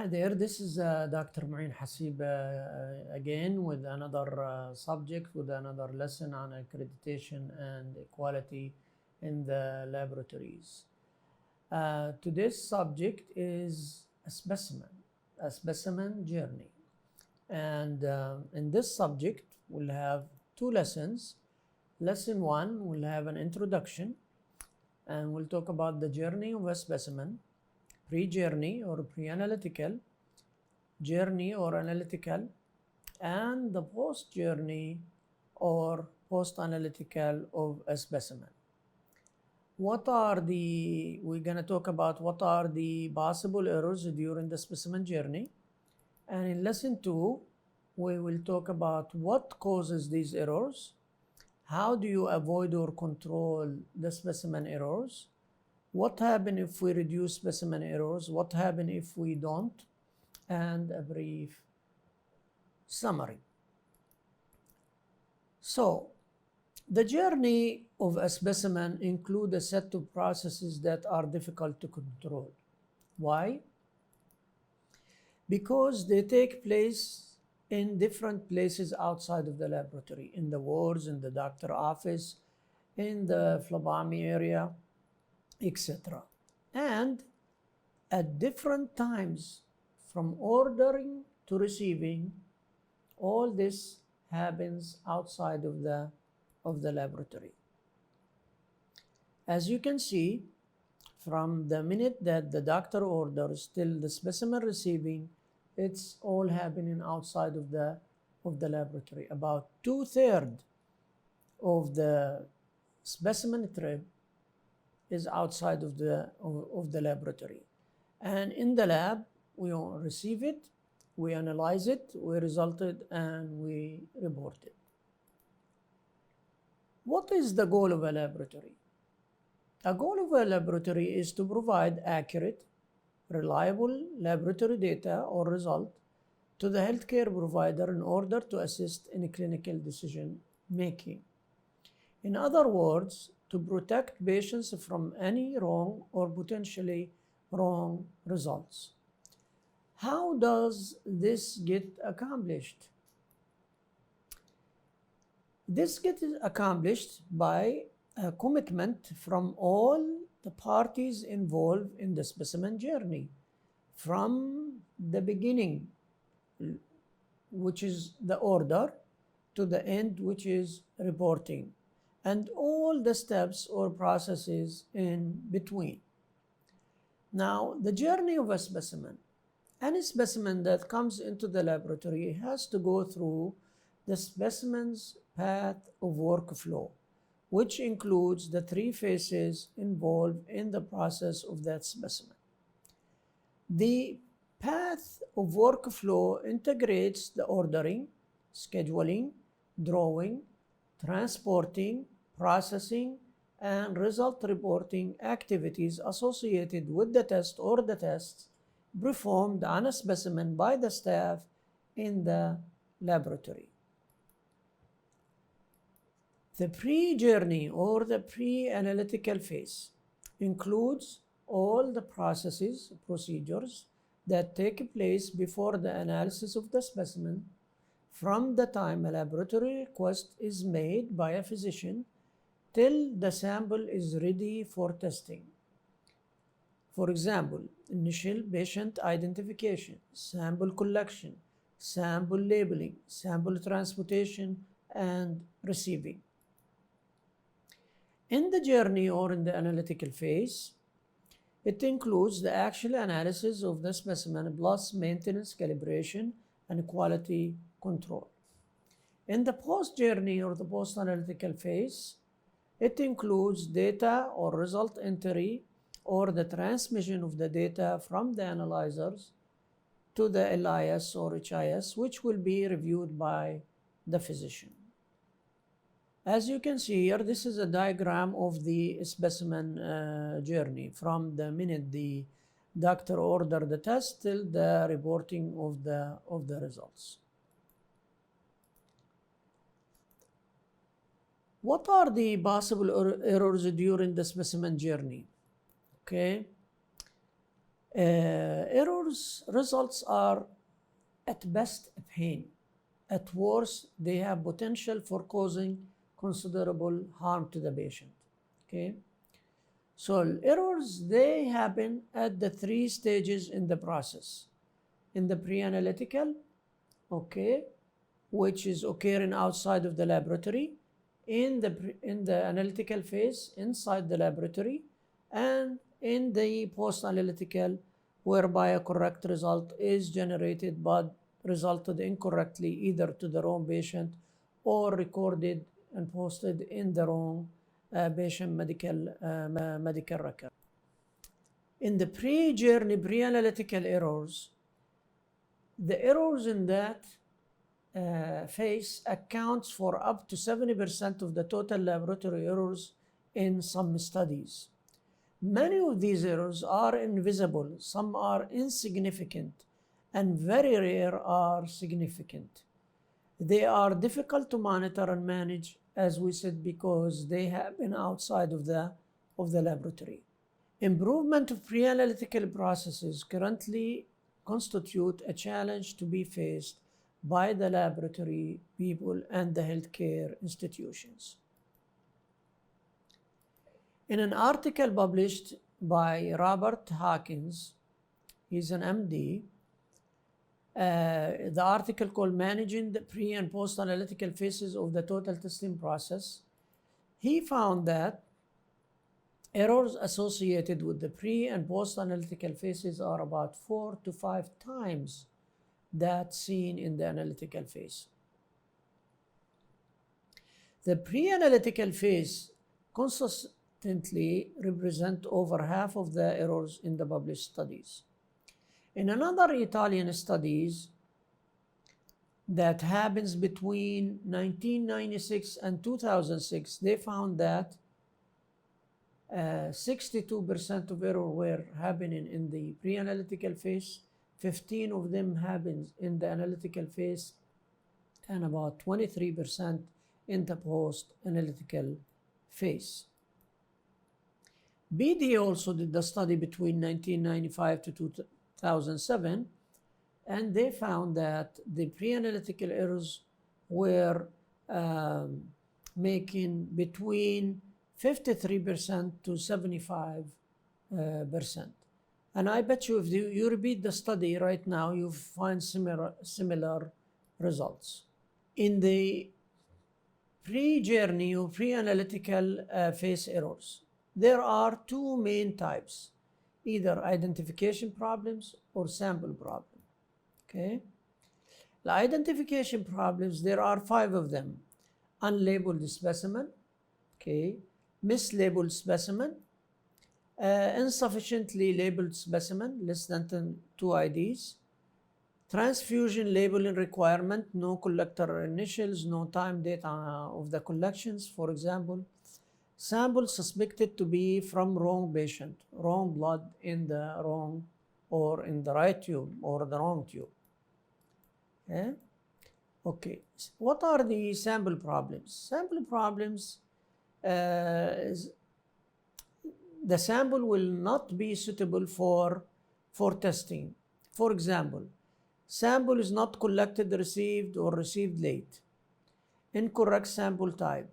Hi there, this is Dr. Mu'in Hasib again with another subject, with another lesson on accreditation and equality in the laboratories. Today's subject is a specimen journey. And in this subject, we'll have two lessons. Lesson one will have an introduction, and we'll talk about the journey of a specimen, pre-journey or pre-analytical, journey or analytical, and the post-journey or post-analytical of a specimen. We're going to talk about what are the possible errors during the specimen journey. And in lesson 2, we will talk about what causes these errors, how do you avoid or control the specimen errors, what happens if we reduce specimen errors, what happens if we don't, and a brief summary. So, the journey of a specimen includes a set of processes that are difficult to control. Why? Because they take place in different places outside of the laboratory, in the wards, in the doctor's office, in the phlebotomy area, etc. And at different times, from ordering to receiving, all this happens outside of the laboratory. As you can see, from the minute that the doctor orders till the specimen receiving, it's all happening outside of the laboratory. About 2/3 of the specimen trip is outside of the laboratory. And in the lab, we receive it, we analyze it, we result it, and we report it. What is the goal of a laboratory? A goal of a laboratory is to provide accurate, reliable laboratory data or result to the healthcare provider in order to assist in clinical decision making. In other words, to protect patients from any wrong or potentially wrong results. How does this get accomplished? This gets accomplished by a commitment from all the parties involved in the specimen journey, from the beginning, which is the order, to the end, which is reporting, and all the steps or processes in between. Now, the journey of a specimen. Any specimen that comes into the laboratory has to go through the specimen's path of workflow, which includes the 3 phases involved in the process of that specimen. The path of workflow integrates the ordering, scheduling, drawing, transporting, processing, and result reporting activities associated with the test or the tests performed on a specimen by the staff in the laboratory. The pre-journey or the pre-analytical phase includes all the processes, procedures that take place before the analysis of the specimen from the time a laboratory request is made by a physician till the sample is ready for testing. For example, initial patient identification, sample collection, sample labeling, sample transportation, and receiving. In the journey or in the analytical phase, it includes the actual analysis of the specimen plus maintenance, calibration, and quality control. In the post-journey or the post-analytical phase, it includes data or result entry or the transmission of the data from the analyzers to the LIS or HIS, which will be reviewed by the physician. As you can see here, this is a diagram of the specimen journey from the minute the doctor ordered the test till the reporting of the results. What are the possible errors during the specimen journey? Okay. Errors results are at best a pain. At worst, they have potential for causing considerable harm to the patient. Okay. So errors, they happen at the 3 stages in the process. In the pre-analytical, okay, which is occurring outside of the laboratory, in the analytical phase inside the laboratory, and in the post-analytical, whereby a correct result is generated but resulted incorrectly either to the wrong patient or recorded and posted in the wrong patient medical record. In the pre-journey, pre-analytical errors, the errors in that phase accounts for up to 70% of the total laboratory errors in some studies. Many of these errors are invisible, some are insignificant, and very rare are significant. They are difficult to monitor and manage, as we said, because they happen outside of the laboratory. Improvement of pre-analytical processes currently constitute a challenge to be faced by the laboratory people and the healthcare institutions. In an article published by Robert Hawkins, he's an MD, the article called Managing the Pre- and Post-Analytical Phases of the Total Testing Process, he found that errors associated with the pre- and post-analytical phases are about 4 to 5 times that seen in the analytical phase. The pre-analytical phase consistently represent over half of the errors in the published studies. In another Italian studies that happens between 1996 and 2006, they found that 62% of errors were happening in the pre-analytical phase, 15 of them happens in the analytical phase, and about 23% in the post-analytical phase. BD also did the study between 1995 to 2007, and they found that the pre-analytical errors were making between 53% to 75%. And I bet you if you repeat the study right now, you find similar results. In the pre-journey or pre-analytical phase errors, there are 2 main types, either identification problems or sample problem. Okay? The identification problems, there are 5 of them. Unlabeled specimen, okay, mislabeled specimen, insufficiently labeled specimen, less than 2 IDs, transfusion labeling requirement, no collector initials, no time date of the collections, for example, sample suspected to be from wrong patient, wrong blood in the wrong or in the right tube or the wrong tube. Okay? Okay, what are the sample problems? Sample problems is the sample will not be suitable for testing. For example, sample is not collected, received, or received late. Incorrect sample type,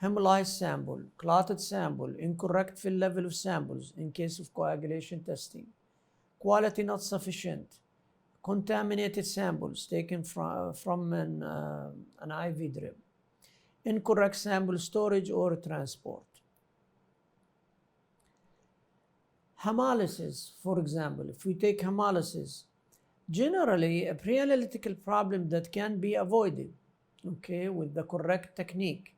hemolyzed sample, clotted sample, incorrect fill level of samples in case of coagulation testing, quality not sufficient, contaminated samples taken from an IV drip, incorrect sample storage or transport. Hemolysis, for example, if we take hemolysis, generally a pre-analytical problem that can be avoided, okay, with the correct technique.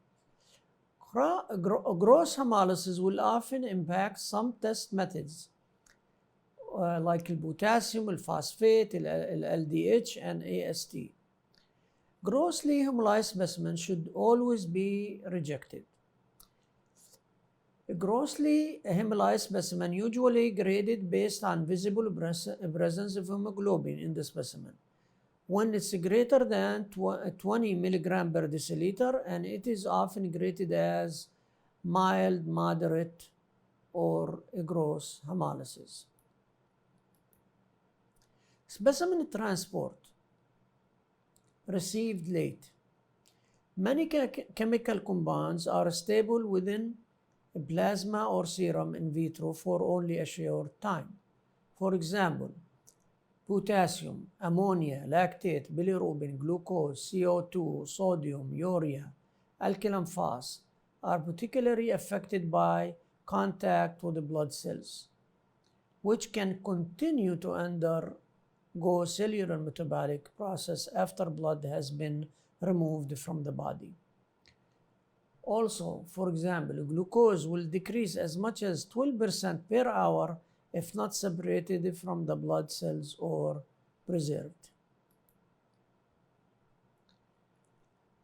Gross hemolysis will often impact some test methods like potassium, phosphate, LDH, and AST. Grossly hemolyzed specimen should always be rejected. A grossly hemolyzed specimen usually graded based on visible presence of hemoglobin in the specimen. When it's greater than 20 milligram per deciliter, and it is often graded as mild, moderate, or a gross hemolysis. Specimen transport received late. Many chemical compounds are stable within a plasma or serum in vitro for only a short time. For example, potassium, ammonia, lactate, bilirubin, glucose, CO2, sodium, urea, alkaline phos are particularly affected by contact with the blood cells, which can continue to undergo cellular metabolic process after blood has been removed from the body. Also, for example, glucose will decrease as much as 12% per hour if not separated from the blood cells or preserved.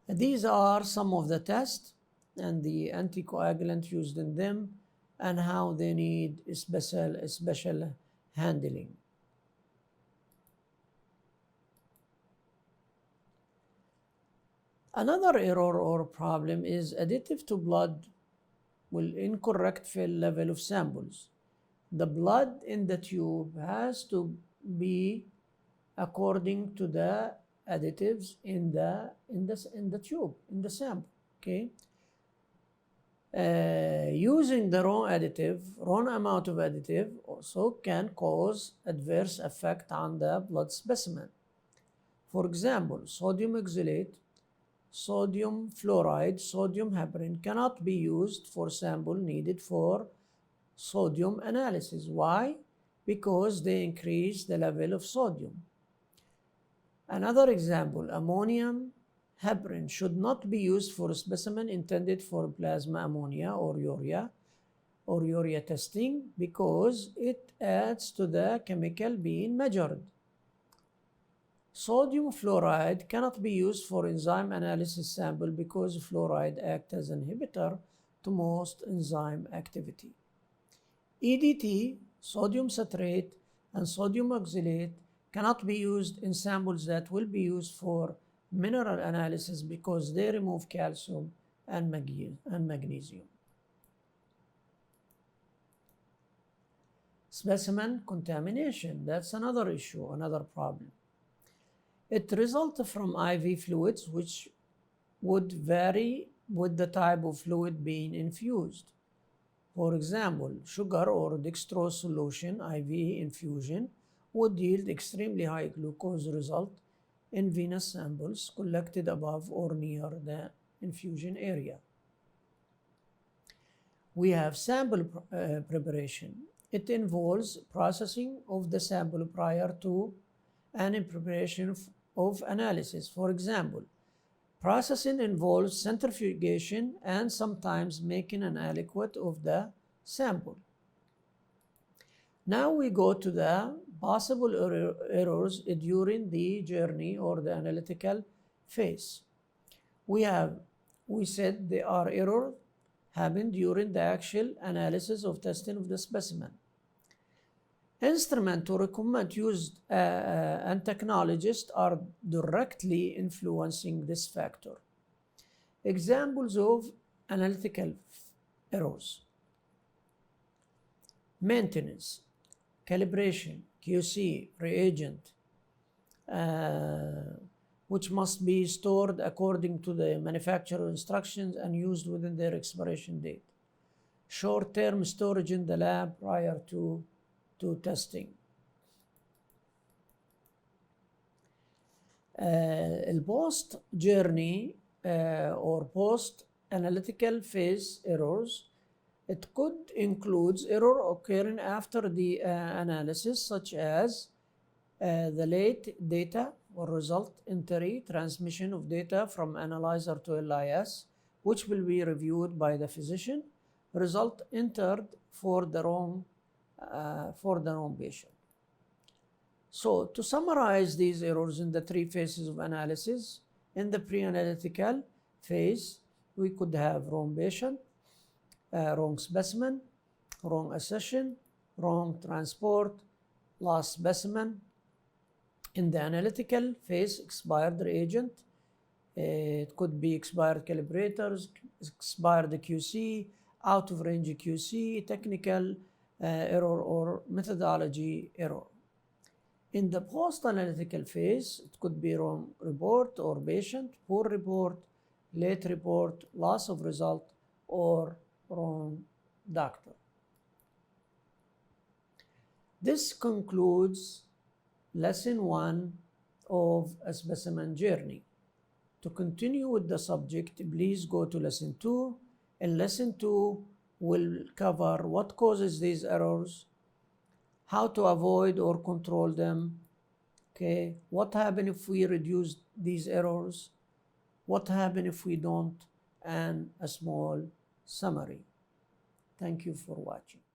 These are some of the tests and the anticoagulant used in them and how they need special handling. Another error or problem is additive to blood will incorrect fill level of samples. The blood in the tube has to be according to the additives in the tube, in the sample, okay? Using the wrong amount of additive also can cause adverse effect on the blood specimen. For example, sodium oxalate, sodium fluoride, sodium heparin cannot be used for sample needed for sodium analysis. Why? Because they increase the level of sodium. Another example, ammonium heparin should not be used for a specimen intended for plasma ammonia or urea testing because it adds to the chemical being measured. Sodium fluoride cannot be used for enzyme analysis sample because fluoride acts as an inhibitor to most enzyme activity. EDT, sodium citrate, and sodium oxalate cannot be used in samples that will be used for mineral analysis because they remove calcium and magnesium. Specimen contamination, that's another issue, another problem. It results from IV fluids, which would vary with the type of fluid being infused. For example, sugar or dextrose solution IV infusion would yield extremely high glucose result in venous samples collected above or near the infusion area. We have sample preparation. It involves processing of the sample prior to and in preparation of analysis. For example, processing involves centrifugation and sometimes making an aliquot of the sample. Now we go to the possible errors during the journey or the analytical phase. We said there are errors happen during the actual analysis of testing of the specimen. Instrument or equipment used and technologists are directly influencing this factor. Examples of analytical errors: maintenance, calibration, QC, reagent, which must be stored according to the manufacturer instructions and used within their expiration date. Short-term storage in the lab prior to testing. Post journey or post analytical phase errors, it could include error occurring after the analysis, such as the late data or result entry, transmission of data from analyzer to LIS, which will be reviewed by the physician, result entered for the wrong patient. So to summarize these errors in the three phases of analysis, in the pre-analytical phase, we could have wrong patient, wrong specimen, wrong accession, wrong transport, lost specimen. In the analytical phase, expired reagent, it could be expired calibrators, expired QC, out of range QC, technical error or methodology error. In the post-analytical phase, it could be wrong report or patient, poor report, late report, loss of result, or wrong doctor. This concludes lesson 1 of a specimen journey. To continue with the subject, please go to lesson 2. In lesson 2, we'll cover what causes these errors, how to avoid or control them, okay? What happens if we reduce these errors? What happens if we don't? And a small summary. Thank you for watching.